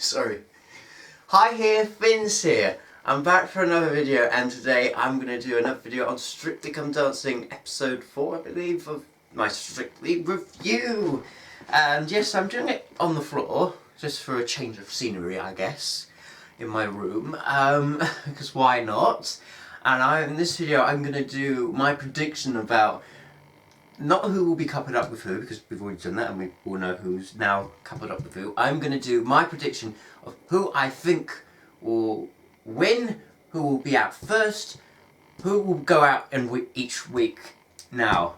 Sorry. Hi here, Finns here. I'm back for another video, and today I'm going to do another video on Strictly Come Dancing episode 4, I believe, of my Strictly review. And yes, I'm doing it on the floor, just for a change of scenery, I guess, in my room, because why not? And in this video I'm going to do my prediction about not who will be coupled up with who, because we've already done that and we all know who's now coupled up with who. I'm going to do my prediction of who I think will win, who will be out first, who will go out in each week. Now,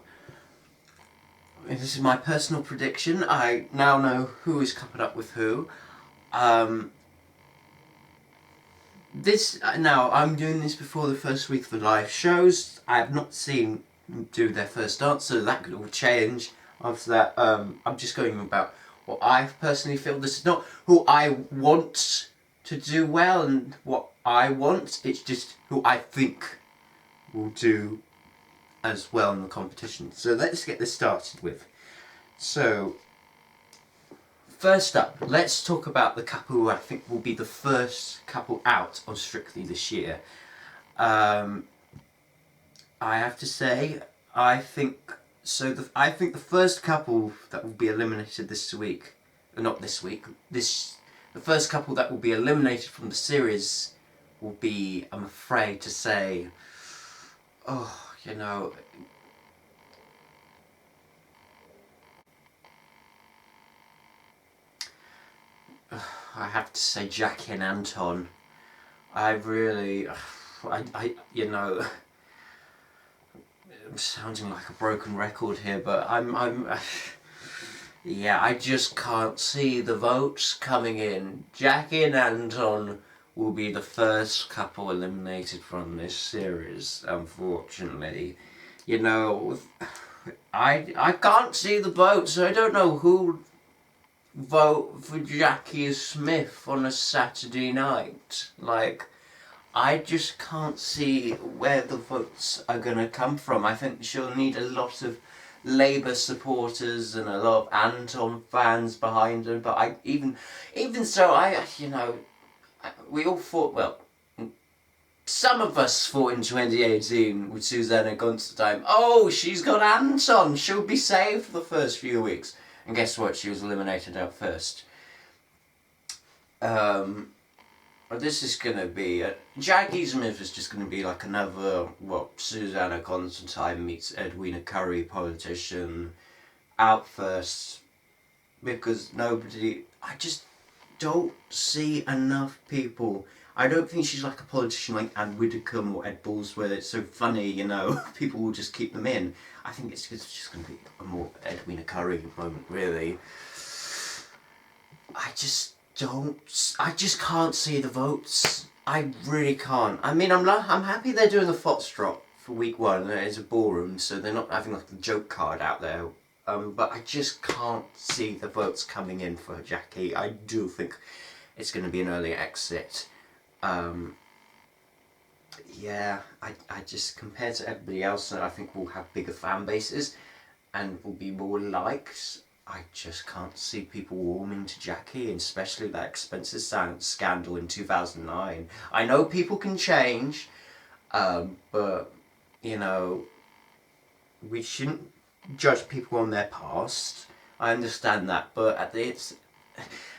this is my personal prediction. I now know who is coupled up with who. Now, I'm doing this before the first week of the live shows. I have not seen do their first dance, so that could all change. After that, I'm just going about what I personally feel. This is not who I want to do well and what I want, it's just who I think will do as well in the competition. So let's get this started with. So, first up, let's talk about the couple who I think will be the first couple out on Strictly this year. I have to say, I think the first couple that will be eliminated this week, not this week, the first couple that will be eliminated from the series will be, I'm afraid to say, I have to say Jackie and Anton. I'm sounding like a broken record here, but yeah, I just can't see the votes coming in. Jackie and Anton will be the first couple eliminated from this series, unfortunately. I can't see the votes, so I don't know who vote for Jackie Smith on a Saturday night. I just can't see where the votes are going to come from. I think she'll need a lot of Labour supporters and a lot of Anton fans behind her. But even so, we all thought, well, some of us thought in 2018 with Susanna Constantine, oh, she's got Anton, she'll be saved for the first few weeks. And guess what? She was eliminated out first. This is going to be... Jackie Smith is just going to be like another, Susanna Constantine meets Edwina Curry politician out first. Because I just don't see enough people. I don't think she's like a politician like Anne Widdecombe or Ed Balls where it's so funny, people will just keep them in. I think it's just going to be a more Edwina Curry moment, really. I just can't see the votes. I really can't. I mean, I'm happy they're doing the Foxtrot for week 1. It's a ballroom, so they're not having like a joke card out there. But I just can't see the votes coming in for Jackie. I do think it's going to be an early exit. Yeah, I just, compared to everybody else, I think we'll have bigger fan bases and will be more likes. I just can't see people warming to Jackie, and especially that expensive scandal in 2009. I know people can change, but, we shouldn't judge people on their past. I understand that, but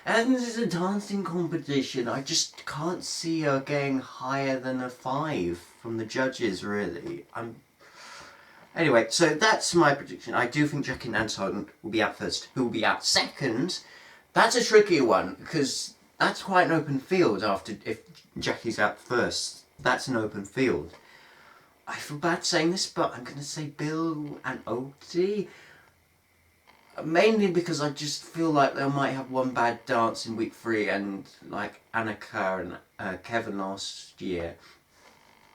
and this is a dancing competition. I just can't see her getting higher than a 5 from the judges, really. Anyway, so that's my prediction. I do think Jackie and Anton will be out first. Who will be out second? That's a trickier one, because that's quite an open field if Jackie's out first. That's an open field. I feel bad saying this, but I'm going to say Bill and Oakley. Mainly because I just feel like they might have one bad dance in week 3, and like Annika and Kevin last year.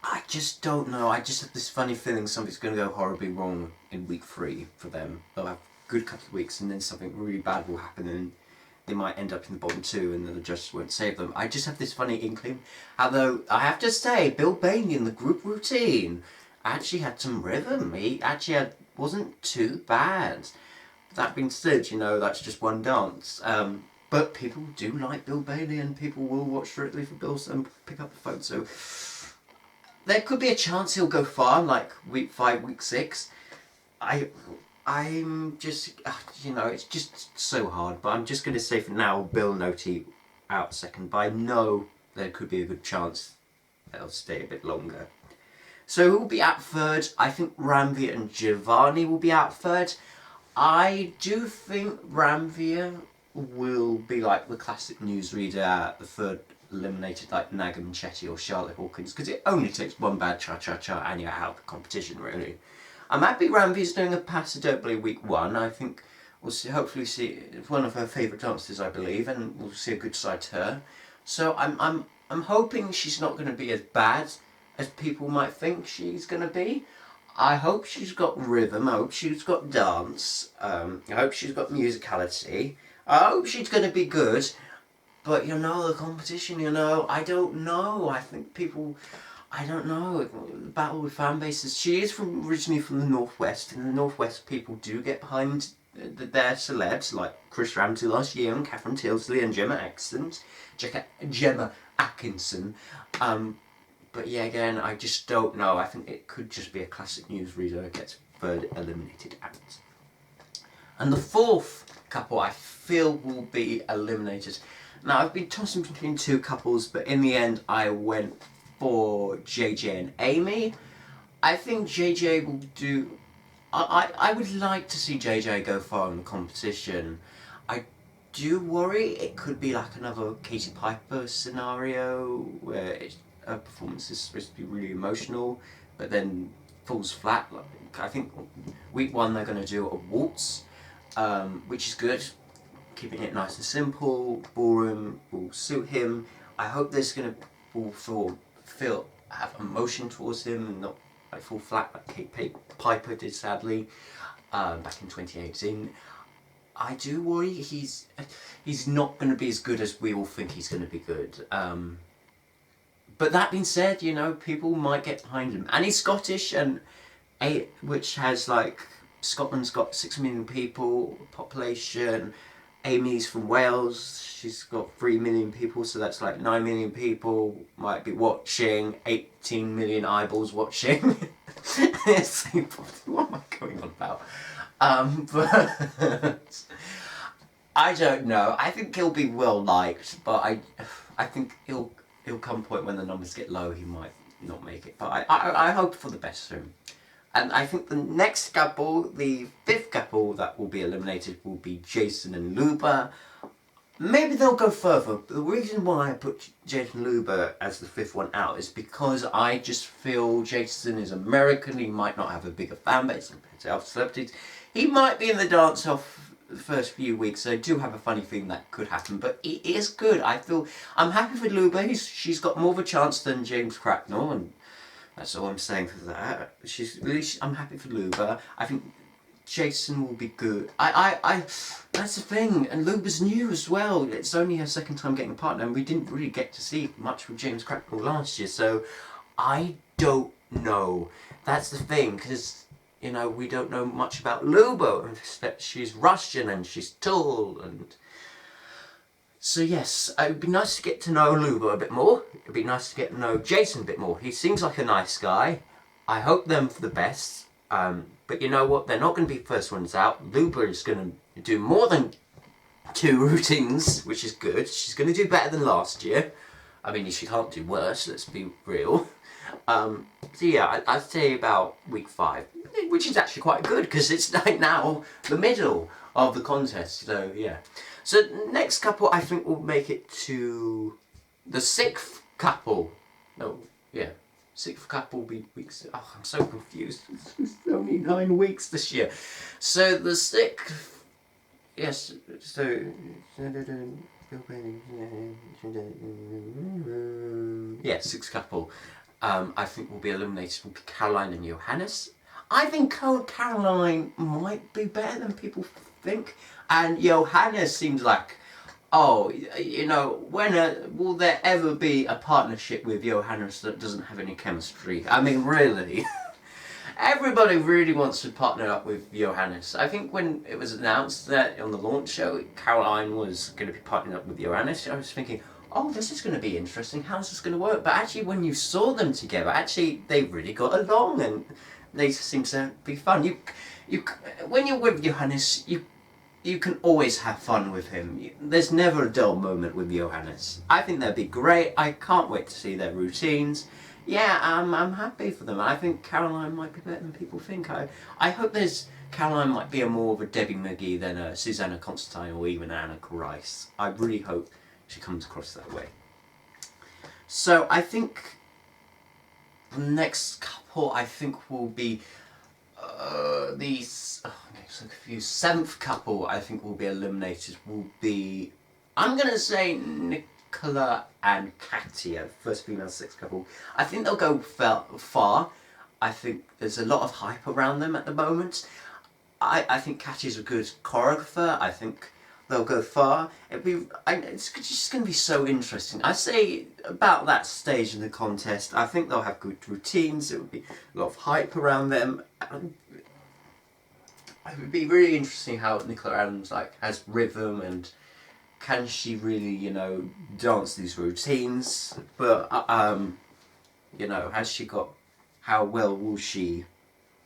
I just don't know. I just have this funny feeling something's going to go horribly wrong in week 3 for them. They'll have a good couple of weeks and then something really bad will happen and they might end up in the bottom 2 and then the judges won't save them. I just have this funny inkling. Although, I have to say, Bill Bailey in the group routine actually had some rhythm. He actually wasn't too bad. That being said, that's just one dance. But people do like Bill Bailey, and people will watch Strictly for Bill and pick up the phone. So there could be a chance he'll go far, like week 5, week 6. I'm just, it's just so hard. But I'm just going to say for now, Bill Noti out second. But I know there could be a good chance they'll stay a bit longer. So who will be out third? I think Ranveer and Giovanni will be out third. I do think Ranveer will be like the classic newsreader at the third eliminated, like Nagam Chetty or Charlotte Hawkins, because it only takes one bad cha-cha-cha and you're out of the competition, really. I'm happy Ranveer's doing a Paso week 1. I think we'll hopefully see one of her favourite dancers, I believe, and we'll see a good side to her. So I'm hoping she's not going to be as bad as people might think she's going to be. I hope she's got rhythm, I hope she's got dance, I hope she's got musicality, I hope she's going to be good, but the competition, I don't know, I think people, I don't know, the battle with fan bases. She is originally from the Northwest, and the Northwest people do get behind their celebs, like Chris Ramsey last year, and Catherine Tilsley, and Gemma Atkinson. But yeah, again, I just don't know. I think it could just be a classic newsreader that gets third eliminated out. And the fourth couple I feel will be eliminated. Now, I've been tossing between 2 couples, but in the end I went for JJ and Amy. I think JJ will do... I would like to see JJ go far in the competition. I do worry it could be like another Katie Piper scenario, where her performance is supposed to be really emotional, but then falls flat. Like, I think week 1 they're going to do a waltz, which is good, keeping it nice and simple. Ballroom will suit him. I hope there's going to have emotion towards him and not like fall flat like Kate Piper did sadly back in 2018. I do worry he's not going to be as good as we all think he's going to be good. But that being said, people might get behind him. And he's Scottish, and which has like, Scotland's got 6 million people population. Amy's from Wales, she's got 3 million people, so that's like 9 million people might be watching, 18 million eyeballs watching. What am I going on about? But I don't know. I think he'll be well liked, but I think he'll come a point when the numbers get low, he might not make it. But I hope for the best for him. And I think the next couple, the 5th couple that will be eliminated, will be Jason and Luba. Maybe they'll go further. But the reason why I put Jason Luba as the 5th one out is because I just feel Jason is American. He might not have a bigger fan base compared to other celebrities. He might be in the dance off the first few weeks, so I do have a funny feeling that could happen. But it is good. I'm happy for Luba. She's got more of a chance than James Cracknell, and that's all I'm saying for that. I'm happy for Luba. I think Jason will be good. That's the thing, and Luba's new as well. It's only her 2nd time getting a partner, and we didn't really get to see much with James Cracknell last year, so I don't know. That's the thing, because, we don't know much about Luba. She's Russian, and she's tall, and... So yes, it would be nice to get to know Luba a bit more. It would be nice to get to know Jason a bit more. He seems like a nice guy. I hope them for the best. But you know what? They're not going to be first ones out. Luba is going to do more than 2 routines, which is good. She's going to do better than last year. I mean, she can't do worse, let's be real. So yeah, I'd say about week 5, which is actually quite good, because it's like now the middle of the contest. So yeah. So next couple I think will make it to the 6th couple. No, yeah. 6th couple will be weeks. Oh, I'm so confused. It's only 9 weeks this year. So the 6th, yes. So yeah, 6th couple. I think will be eliminated will be Caroline and Johannes. I think Caroline might be better than people think, and Johannes seems like, when will there ever be a partnership with Johannes that doesn't have any chemistry? I mean, really. Everybody really wants to partner up with Johannes. I think when it was announced that on the launch show, Caroline was going to be partnering up with Johannes, I was thinking, oh, this is going to be interesting. How's this going to work? But actually, when you saw them together, actually, they really got along and they seem to be fun. When you're with Johannes, you can always have fun with him. There's never a dull moment with Johannes. I think that'd be great. I can't wait to see their routines. Yeah, I'm happy for them. I think Caroline might be better than people think. I hope Caroline might be more of a Debbie McGee than a Susanna Constantine or even Anna Rice. I really hope she comes across that way. So I think the next couple will be seventh couple I think will be eliminated will be, I'm gonna say, Nicola and Katia, first female sex couple. I think they'll go far. I think there's a lot of hype around them at the moment. I think Katia's a good choreographer. I think they'll go far. It's just going to be so interesting. I say about that stage in the contest, I think they'll have good routines. It would be a lot of hype around them. It would be really interesting how Nicola Adams has rhythm and can she really, dance these routines? But has she got? How well will she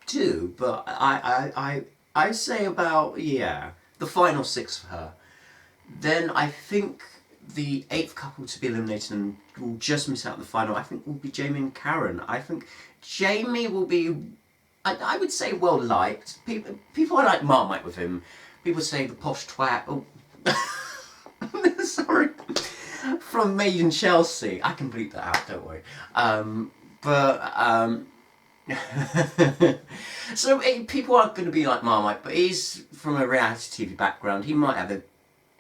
do? But I say about the final 6 for her. Then I think the 8th couple to be eliminated and will just miss out the final, I think, will be Jamie and Karen. I think Jamie will be, I would say, well liked. People are like Marmite with him. People say the posh twat. Oh, sorry. From Made in Chelsea. I can bleep that out, don't worry. So people aren't going to be like Marmite, but he's from a reality TV background. He might have a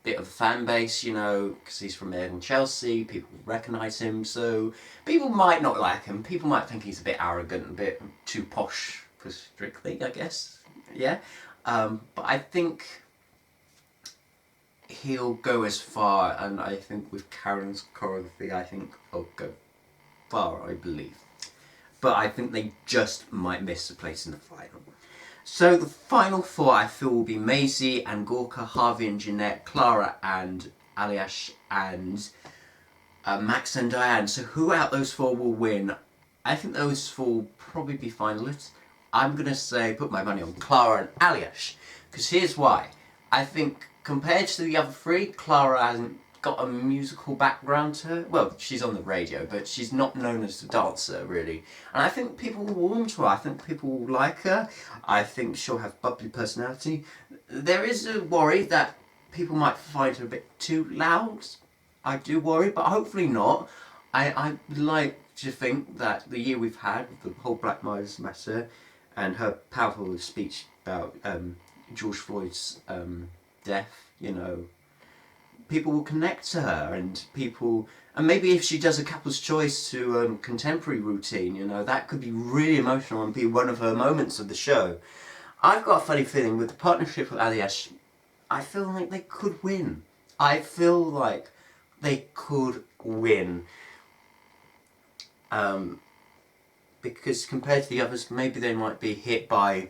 bit of a fan base, because he's from Made in Chelsea. People recognise him, so people might not like him. People might think he's a bit arrogant, a bit too posh for Strictly, I guess. Yeah, but I think he'll go as far, and I think with Karen's choreography, I think he'll go far, I believe. But I think they just might miss a place in the final. So the final 4 I feel will be Maisie and Gorka, Harvey and Jeanette, Clara and Aliash, and Max and Diane. So who out those 4 will win? I think those 4 will probably be finalists. I'm going to say put my money on Clara and Aliash. Because here's why. I think compared to the other 3, Clara hasn't got a musical background to her. Well, she's on the radio, but she's not known as a dancer, really. And I think people will warm to her. I think people will like her. I think she'll have bubbly personality. There is a worry that people might find her a bit too loud. I do worry, but hopefully not. I like to think that the year we've had, the whole Black Lives Matter, and her powerful speech about George Floyd's death, people will connect to her, and maybe if she does a couple's choice to contemporary routine, that could be really emotional and be one of her moments of the show. I've got a funny feeling with the partnership with Aliash, I feel like they could win. I feel like they could win. Because compared to the others, maybe they might be hit by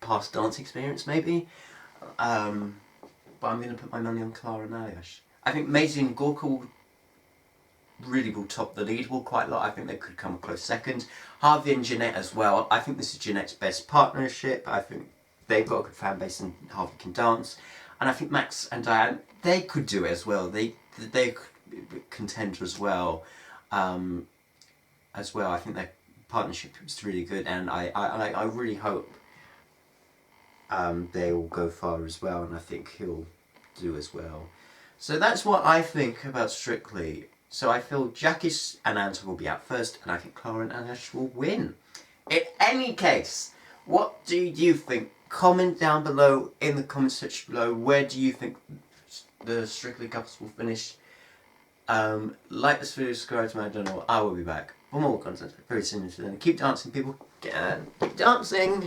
past dance experience, maybe. But I'm going to put my money on Clara and Aliash. I think Maisie and Gorka will top the leaderboard quite a lot. I think they could come a close second. Harvey and Jeanette as well. I think this is Jeanette's best partnership. I think they've got a good fan base and Harvey can dance. And I think Max and Diane, they could do it as well. They could be contender as well. I think their partnership is really good, and I really hope they will go far as well, and I think he'll do as well. So that's what I think about Strictly. So I feel Jackie and Anta will be out first, and I think Clara and Aliash will win. In any case, what do you think? Comment down below in the comment section below. Where do you think the Strictly couples will finish? Like this video, subscribe to my channel. I will be back for more content very soon. Keep dancing, people. Keep dancing.